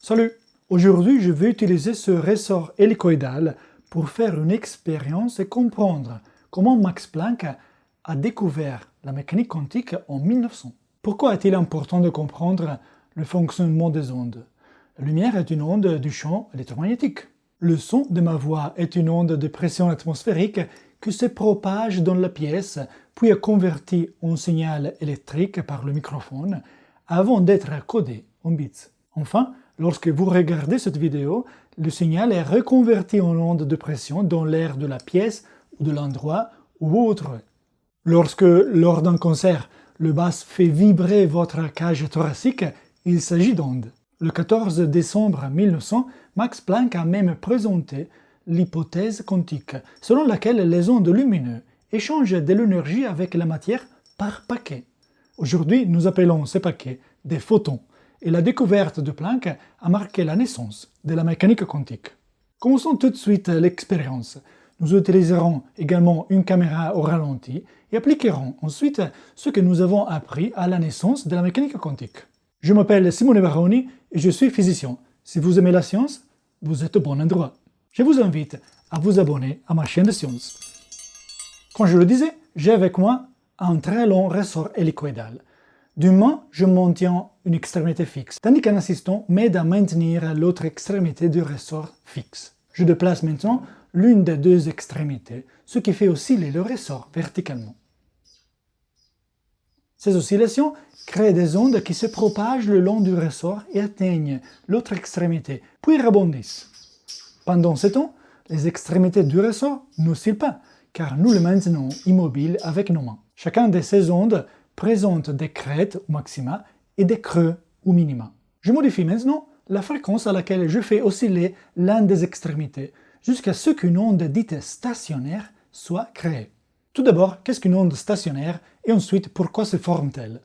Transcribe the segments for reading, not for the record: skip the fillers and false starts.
Salut! Aujourd'hui, je vais utiliser ce ressort hélicoïdal pour faire une expérience et comprendre comment Max Planck a découvert la mécanique quantique en 1900. Pourquoi est-il important de comprendre le fonctionnement des ondes? La lumière est une onde du champ électromagnétique. Le son de ma voix est une onde de pression atmosphérique qui se propage dans la pièce, puis est convertie en signal électrique par le microphone avant d'être codé en bits. Enfin, lorsque vous regardez cette vidéo, le signal est reconverti en onde de pression dans l'air de la pièce ou de l'endroit où vous trouvez. Lorsque, lors d'un concert, le basse fait vibrer votre cage thoracique, il s'agit d'ondes. Le 14 décembre 1900, Max Planck a même présenté l'hypothèse quantique, selon laquelle les ondes lumineuses échangent de l'énergie avec la matière par paquets. Aujourd'hui, nous appelons ces paquets des photons. Et la découverte de Planck a marqué la naissance de la mécanique quantique. Commençons tout de suite l'expérience. Nous utiliserons également une caméra au ralenti et appliquerons ensuite ce que nous avons appris à la naissance de la mécanique quantique. Je m'appelle Simone Baroni et je suis physicien. Si vous aimez la science, vous êtes au bon endroit. Je vous invite à vous abonner à ma chaîne de science. Comme je le disais, j'ai avec moi un très long ressort hélicoïdal. D'une main, je maintiens une extrémité fixe, tandis qu'un assistant m'aide à maintenir l'autre extrémité du ressort fixe. Je déplace maintenant l'une des deux extrémités, ce qui fait osciller le ressort verticalement. Ces oscillations créent des ondes qui se propagent le long du ressort et atteignent l'autre extrémité, puis rebondissent. Pendant ce temps, les extrémités du ressort n'oscillent pas, car nous le maintenons immobile avec nos mains. Chacun de ces ondes présente des crêtes ou maxima et des creux ou minima. Je modifie maintenant la fréquence à laquelle je fais osciller l'une des extrémités, jusqu'à ce qu'une onde dite stationnaire soit créée. Tout d'abord, qu'est-ce qu'une onde stationnaire et ensuite pourquoi se forme-t-elle?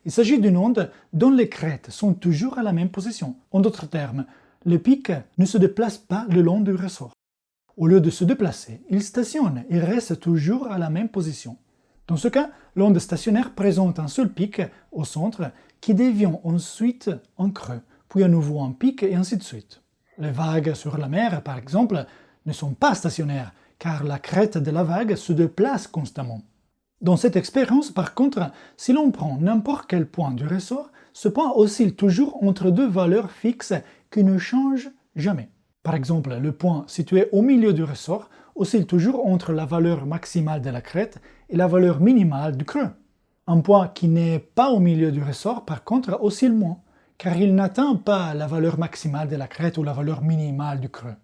Il s'agit d'une onde dont les crêtes sont toujours à la même position. En d'autres termes, le pic ne se déplace pas le long du ressort. Au lieu de se déplacer, il stationne et reste toujours à la même position. Dans ce cas, l'onde stationnaire présente un seul pic au centre qui devient ensuite un creux, puis à nouveau un pic et ainsi de suite. Les vagues sur la mer, par exemple, ne sont pas stationnaires car la crête de la vague se déplace constamment. Dans cette expérience, par contre, si l'on prend n'importe quel point du ressort, ce point oscille toujours entre deux valeurs fixes qui ne changent jamais. Par exemple, le point situé au milieu du ressort oscille toujours entre la valeur maximale de la crête et la valeur minimale du creux. Un point qui n'est pas au milieu du ressort, par contre, oscille moins, car il n'atteint pas la valeur maximale de la crête ou la valeur minimale du creux.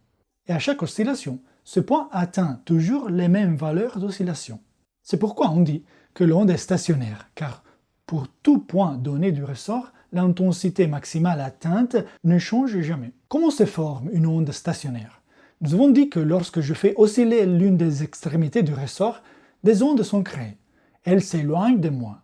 Et à chaque oscillation, ce point atteint toujours les mêmes valeurs d'oscillation. C'est pourquoi on dit que l'onde est stationnaire, car pour tout point donné du ressort, l'intensité maximale atteinte ne change jamais. Comment se forme une onde stationnaire? Nous avons dit que lorsque je fais osciller l'une des extrémités du ressort, des ondes sont créées. Elles s'éloignent de moi.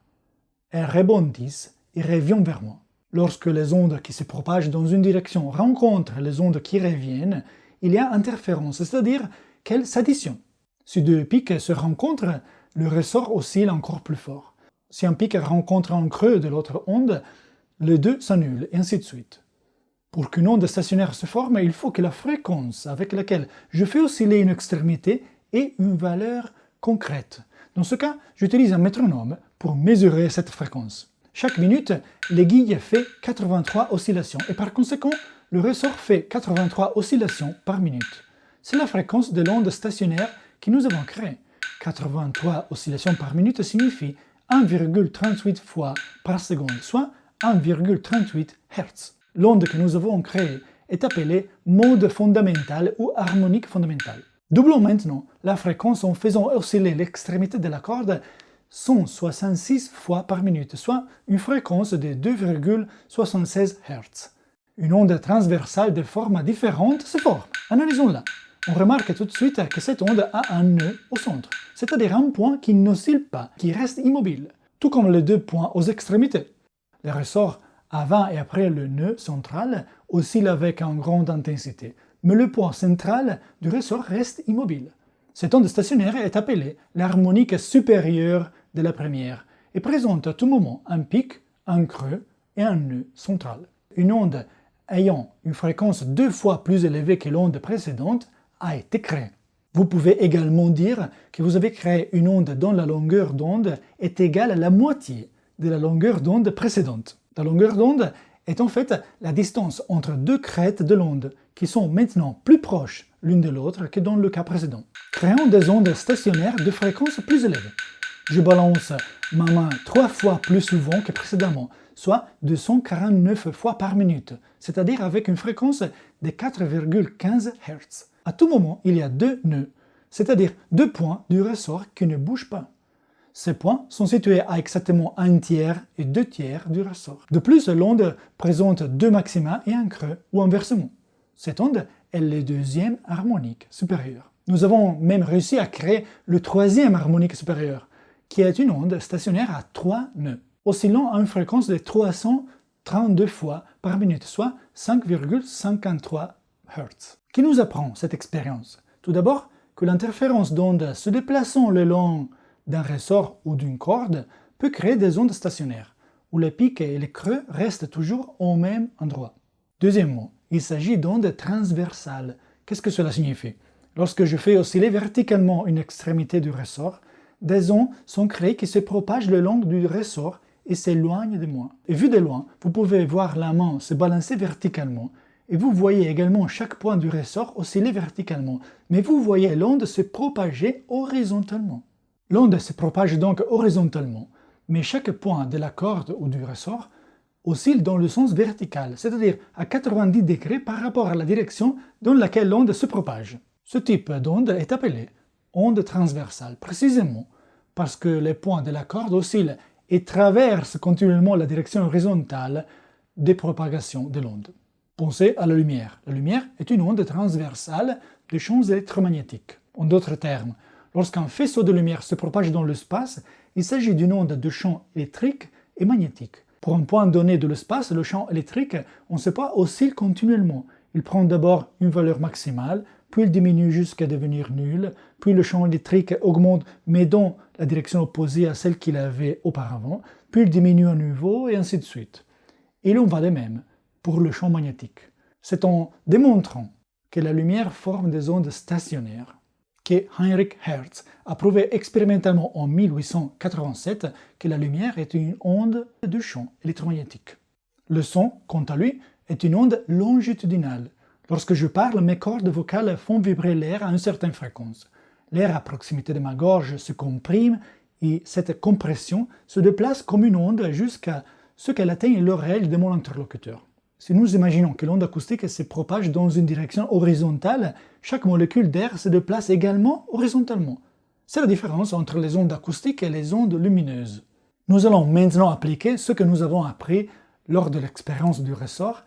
Elles rebondissent et reviennent vers moi. Lorsque les ondes qui se propagent dans une direction rencontrent les ondes qui reviennent, il y a interférence, c'est-à-dire qu'elles s'additionnent. Si deux pics se rencontrent, le ressort oscille encore plus fort. Si un pic rencontre un creux de l'autre onde, les deux s'annulent, et ainsi de suite. Pour qu'une onde stationnaire se forme, il faut que la fréquence avec laquelle je fais osciller une extrémité ait une valeur concrète. Dans ce cas, j'utilise un métronome pour mesurer cette fréquence. Chaque minute, l'aiguille fait 83 oscillations et par conséquent, le ressort fait 83 oscillations par minute. C'est la fréquence de l'onde stationnaire que nous avons créée. 83 oscillations par minute signifie 1,38 fois par seconde, soit 1,38 Hz. L'onde que nous avons créée est appelée mode fondamental ou harmonique fondamentale. Doublons maintenant la fréquence en faisant osciller l'extrémité de la corde 166 fois par minute, soit une fréquence de 2,76 Hz. Une onde transversale de formes différentes se forme. Analysons-la. On remarque tout de suite que cette onde a un nœud au centre, c'est-à-dire un point qui n'oscille pas, qui reste immobile, tout comme les deux points aux extrémités. Les ressorts avant et après le nœud central oscillent avec une grande intensité, mais le point central du ressort reste immobile. Cette onde stationnaire est appelée l'harmonique supérieure de la première et présente à tout moment un pic, un creux et un nœud central. Une onde ayant une fréquence 2 fois plus élevée que l'onde précédente a été créé. Vous pouvez également dire que vous avez créé une onde dont la longueur d'onde est égale à la moitié de la longueur d'onde précédente. La longueur d'onde est en fait la distance entre deux crêtes de l'onde qui sont maintenant plus proches l'une de l'autre que dans le cas précédent. Créons des ondes stationnaires de fréquence plus élevée. Je balance ma main 3 fois plus souvent que précédemment, soit 249 fois par minute, c'est-à-dire avec une fréquence de 4,15 Hz. À tout moment, il y a deux nœuds, c'est-à-dire deux points du ressort qui ne bougent pas. Ces points sont situés à exactement 1/3 et 2/3 du ressort. De plus, l'onde présente deux maxima et un creux, ou inversement. Cette onde est le deuxième harmonique supérieur. Nous avons même réussi à créer le troisième harmonique supérieur, qui est une onde stationnaire à 3 nœuds, oscillant à une fréquence de 332 fois par minute, soit 5,53 Hz. Qui nous apprend cette expérience? Tout d'abord, que l'interférence d'ondes se déplaçant le long d'un ressort ou d'une corde peut créer des ondes stationnaires, où les pics et les creux restent toujours au même endroit. Deuxièmement, il s'agit d'ondes transversales. Qu'est-ce que cela signifie? Lorsque je fais osciller verticalement une extrémité du ressort, des ondes sont créées qui se propagent le long du ressort et s'éloignent de moi. Et vu de loin, vous pouvez voir la main se balancer verticalement, et vous voyez également chaque point du ressort osciller verticalement, mais vous voyez l'onde se propager horizontalement. L'onde se propage donc horizontalement, mais chaque point de la corde ou du ressort oscille dans le sens vertical, c'est-à-dire à 90 degrés par rapport à la direction dans laquelle l'onde se propage. Ce type d'onde est appelé onde transversale, précisément parce que les points de la corde oscillent et traversent continuellement la direction horizontale de propagation de l'onde. Pensez à la lumière. La lumière est une onde transversale des champs électromagnétiques. En d'autres termes, lorsqu'un faisceau de lumière se propage dans l'espace, il s'agit d'une onde de champ électrique et magnétique. Pour un point donné de l'espace, le champ électrique, on ne sait pas, oscille continuellement. Il prend d'abord une valeur maximale, puis il diminue jusqu'à devenir nul, puis le champ électrique augmente mais dans la direction opposée à celle qu'il avait auparavant, puis il diminue à nouveau et ainsi de suite. Et l'on va de même pour le champ magnétique. C'est en démontrant que la lumière forme des ondes stationnaires que Heinrich Hertz a prouvé expérimentalement en 1887 que la lumière est une onde de champ électromagnétique. Le son, quant à lui, est une onde longitudinale. Lorsque je parle, mes cordes vocales font vibrer l'air à une certaine fréquence. L'air à proximité de ma gorge se comprime et cette compression se déplace comme une onde jusqu'à ce qu'elle atteigne l'oreille de mon interlocuteur. Si nous imaginons que l'onde acoustique se propage dans une direction horizontale, chaque molécule d'air se déplace également horizontalement. C'est la différence entre les ondes acoustiques et les ondes lumineuses. Nous allons maintenant appliquer ce que nous avons appris lors de l'expérience du ressort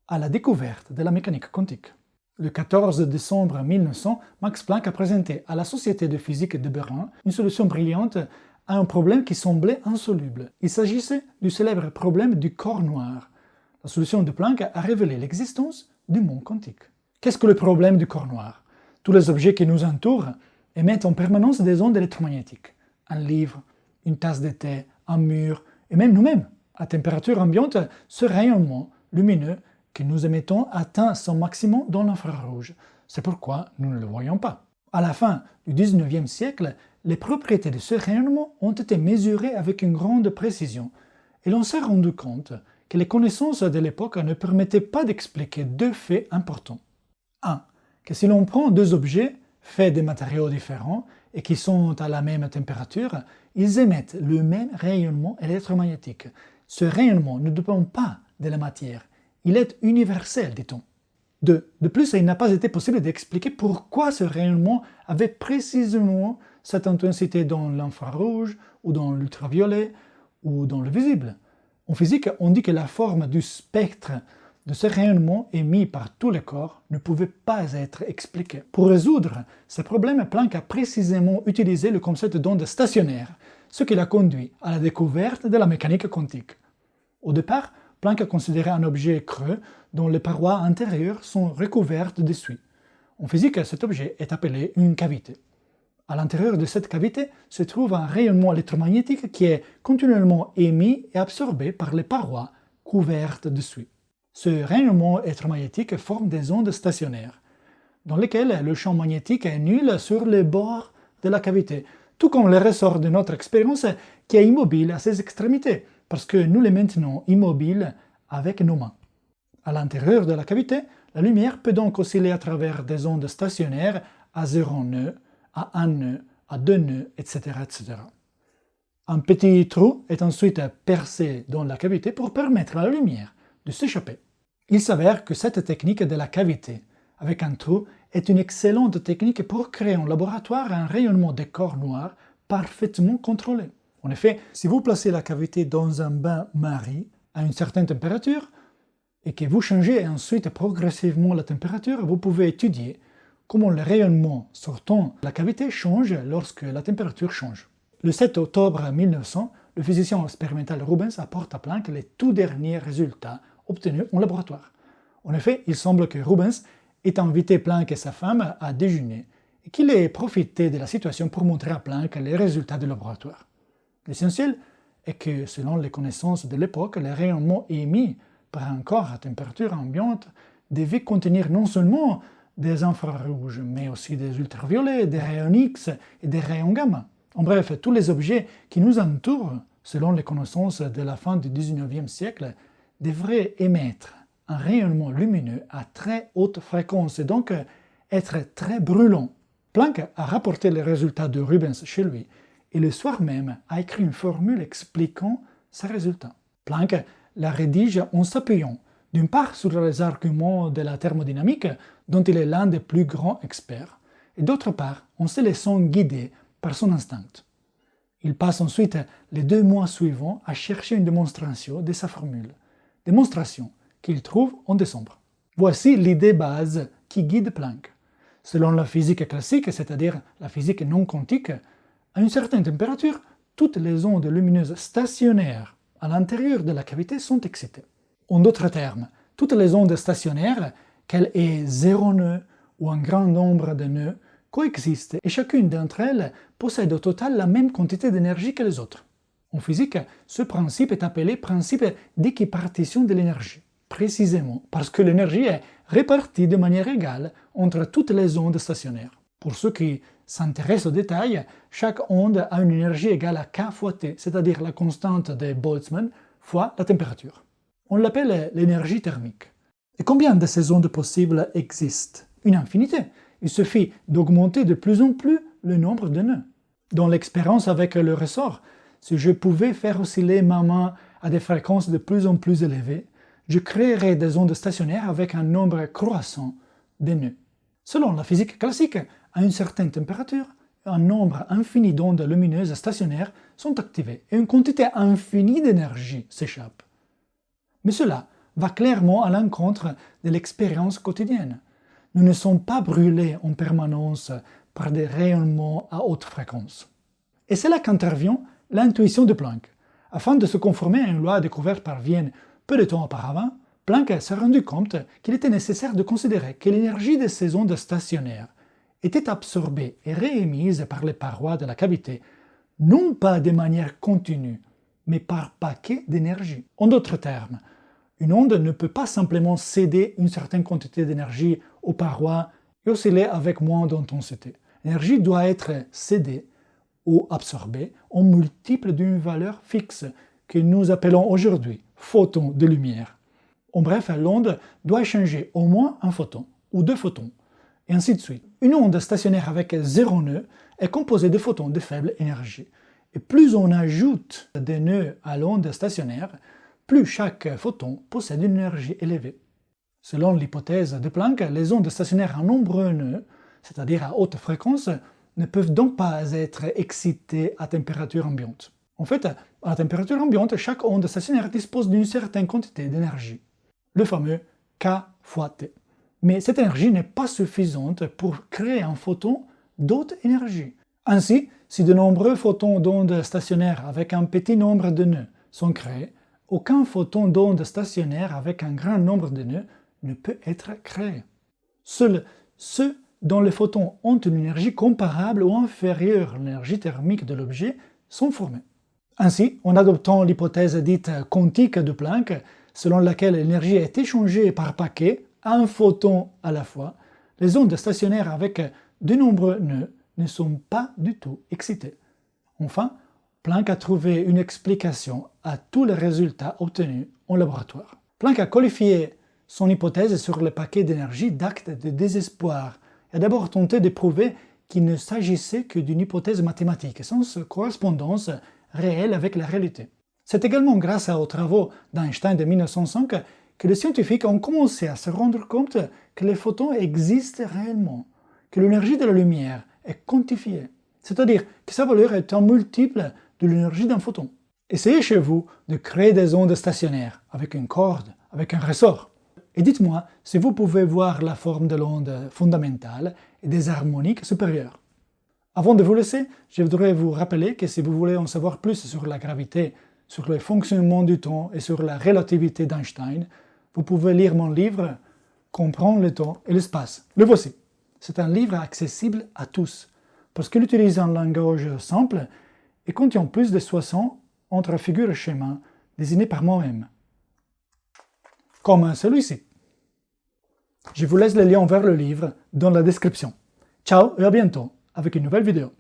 à la découverte de la mécanique quantique. Le 14 décembre 1900, Max Planck a présenté à la Société de physique de Berlin une solution brillante à un problème qui semblait insoluble. Il s'agissait du célèbre problème du corps noir. La solution de Planck a révélé l'existence du monde quantique. Qu'est-ce que le problème du corps noir? Tous les objets qui nous entourent émettent en permanence des ondes électromagnétiques. Un livre, une tasse de thé, un mur, et même nous-mêmes. À température ambiante, ce rayonnement lumineux que nous émettons atteint son maximum dans l'infrarouge. C'est pourquoi nous ne le voyons pas. À la fin du 19e siècle, les propriétés de ce rayonnement ont été mesurées avec une grande précision, et l'on s'est rendu compte que les connaissances de l'époque ne permettaient pas d'expliquer deux faits importants. 1. Que si l'on prend deux objets faits de matériaux différents et qui sont à la même température, ils émettent le même rayonnement électromagnétique. Ce rayonnement ne dépend pas de la matière, il est universel, dit-on. 2. De plus, il n'a pas été possible d'expliquer pourquoi ce rayonnement avait précisément cette intensité dans l'infrarouge, ou dans l'ultraviolet, ou dans le visible. En physique, on dit que la forme du spectre de ce rayonnement émis par tous les corps ne pouvait pas être expliquée. Pour résoudre ce problème, Planck a précisément utilisé le concept d'onde stationnaire, ce qui l'a conduit à la découverte de la mécanique quantique. Au départ, Planck a considéré un objet creux dont les parois intérieures sont recouvertes de suie. En physique, cet objet est appelé une cavité. À l'intérieur de cette cavité se trouve un rayonnement électromagnétique qui est continuellement émis et absorbé par les parois couvertes de suie. Ce rayonnement électromagnétique forme des ondes stationnaires, dans lesquelles le champ magnétique est nul sur les bords de la cavité, tout comme le ressort de notre expérience qui est immobile à ses extrémités, parce que nous les maintenons immobiles avec nos mains. À l'intérieur de la cavité, la lumière peut donc osciller à travers des ondes stationnaires à 0 nœud, à 1 nœud, à 2 nœuds, etc., etc. Un petit trou est ensuite percé dans la cavité pour permettre à la lumière de s'échapper. Il s'avère que cette technique de la cavité avec un trou est une excellente technique pour créer en laboratoire un rayonnement de corps noirs parfaitement contrôlé. En effet, si vous placez la cavité dans un bain-marie à une certaine température et que vous changez ensuite progressivement la température, vous pouvez étudier comment le rayonnement sortant de la cavité change lorsque la température change. Le 7 octobre 1900, le physicien expérimental Rubens apporte à Planck les tout derniers résultats obtenus en laboratoire. En effet, il semble que Rubens ait invité Planck et sa femme à déjeuner et qu'il ait profité de la situation pour montrer à Planck les résultats du laboratoire. L'essentiel est que, selon les connaissances de l'époque, les rayonnements émis par un corps à température ambiante devaient contenir non seulement des infrarouges, mais aussi des ultraviolets, des rayons X et des rayons gamma. En bref, tous les objets qui nous entourent, selon les connaissances de la fin du XIXe siècle, devraient émettre un rayonnement lumineux à très haute fréquence et donc être très brûlant. Planck a rapporté les résultats de Rubens chez lui et le soir même a écrit une formule expliquant ces résultats. Planck la rédige en s'appuyant d'une part sur les arguments de la thermodynamique dont il est l'un des plus grands experts et d'autre part en se laissant guider par son instinct. Il passe ensuite les 2 mois suivants à chercher une démonstration de sa formule, démonstration qu'il trouve en décembre. Voici l'idée base qui guide Planck. Selon la physique classique, c'est-à-dire la physique non quantique, à une certaine température, toutes les ondes lumineuses stationnaires à l'intérieur de la cavité sont excitées. En d'autres termes, toutes les ondes stationnaires, qu'elles aient 0 nœud ou un grand nombre de nœuds, coexistent et chacune d'entre elles possède au total la même quantité d'énergie que les autres. En physique, ce principe est appelé principe d'équipartition de l'énergie, précisément parce que l'énergie est répartie de manière égale entre toutes les ondes stationnaires. Pour ceux qui s'intéressent aux détails, chaque onde a une énergie égale à K fois T, c'est-à-dire la constante de Boltzmann fois la température. On l'appelle l'énergie thermique. Et combien de ces ondes possibles existent? Une infinité. Il suffit d'augmenter de plus en plus le nombre de nœuds. Dans l'expérience avec le ressort, si je pouvais faire osciller ma main à des fréquences de plus en plus élevées, je créerais des ondes stationnaires avec un nombre croissant de nœuds. Selon la physique classique, à une certaine température, un nombre infini d'ondes lumineuses stationnaires sont activées et une quantité infinie d'énergie s'échappe. Mais cela va clairement à l'encontre de l'expérience quotidienne. Nous ne sommes pas brûlés en permanence par des rayonnements à haute fréquence. Et c'est là qu'intervient l'intuition de Planck. Afin de se conformer à une loi découverte par Vienne peu de temps auparavant, Planck s'est rendu compte qu'il était nécessaire de considérer que l'énergie de ces ondes stationnaires était absorbée et réémise par les parois de la cavité, non pas de manière continue, mais par paquets d'énergie. En d'autres termes, une onde ne peut pas simplement céder une certaine quantité d'énergie aux parois et osciller avec moins d'intensité. L'énergie doit être cédée ou absorbée en multiples d'une valeur fixe que nous appelons aujourd'hui photons de lumière. En bref, l'onde doit échanger au moins un photon ou 2 photons, et ainsi de suite. Une onde stationnaire avec 0 nœud est composée de photons de faible énergie. Et plus on ajoute des nœuds à l'onde stationnaire, plus chaque photon possède une énergie élevée. Selon l'hypothèse de Planck, les ondes stationnaires à nombreux nœuds, c'est-à-dire à haute fréquence, ne peuvent donc pas être excitées à température ambiante. En fait, à la température ambiante, chaque onde stationnaire dispose d'une certaine quantité d'énergie, le fameux K fois T. Mais cette énergie n'est pas suffisante pour créer un photon d'autre énergie. Ainsi, si de nombreux photons d'ondes stationnaires avec un petit nombre de nœuds sont créés, aucun photon d'onde stationnaire avec un grand nombre de nœuds ne peut être créé. Seuls ceux dont les photons ont une énergie comparable ou inférieure à l'énergie thermique de l'objet sont formés. Ainsi, en adoptant l'hypothèse dite quantique de Planck, selon laquelle l'énergie est échangée par paquet à un photon à la fois, les ondes stationnaires avec de nombreux nœuds ne sont pas du tout excitées. Enfin, Planck a trouvé une explication à tous les résultats obtenus en laboratoire. Planck a qualifié son hypothèse sur le paquet d'énergie d'acte de désespoir et a d'abord tenté de prouver qu'il ne s'agissait que d'une hypothèse mathématique, sans correspondance réelle avec la réalité. C'est également grâce aux travaux d'Einstein de 1905 que les scientifiques ont commencé à se rendre compte que les photons existent réellement, que l'énergie de la lumière est quantifiée, c'est-à-dire que sa valeur est un multiple de l'énergie d'un photon. Essayez chez vous de créer des ondes stationnaires avec une corde, avec un ressort. Et dites-moi si vous pouvez voir la forme de l'onde fondamentale et des harmoniques supérieures. Avant de vous laisser, je voudrais vous rappeler que si vous voulez en savoir plus sur la gravité, sur le fonctionnement du temps et sur la relativité d'Einstein, vous pouvez lire mon livre « Comprendre le temps et l'espace ». Le voici. C'est un livre accessible à tous, parce qu'il utilise un langage simple et contient plus de 60 entre figures et schémas désignés par moi-même, comme celui-ci. Je vous laisse le lien vers le livre dans la description. Ciao et à bientôt avec une nouvelle vidéo.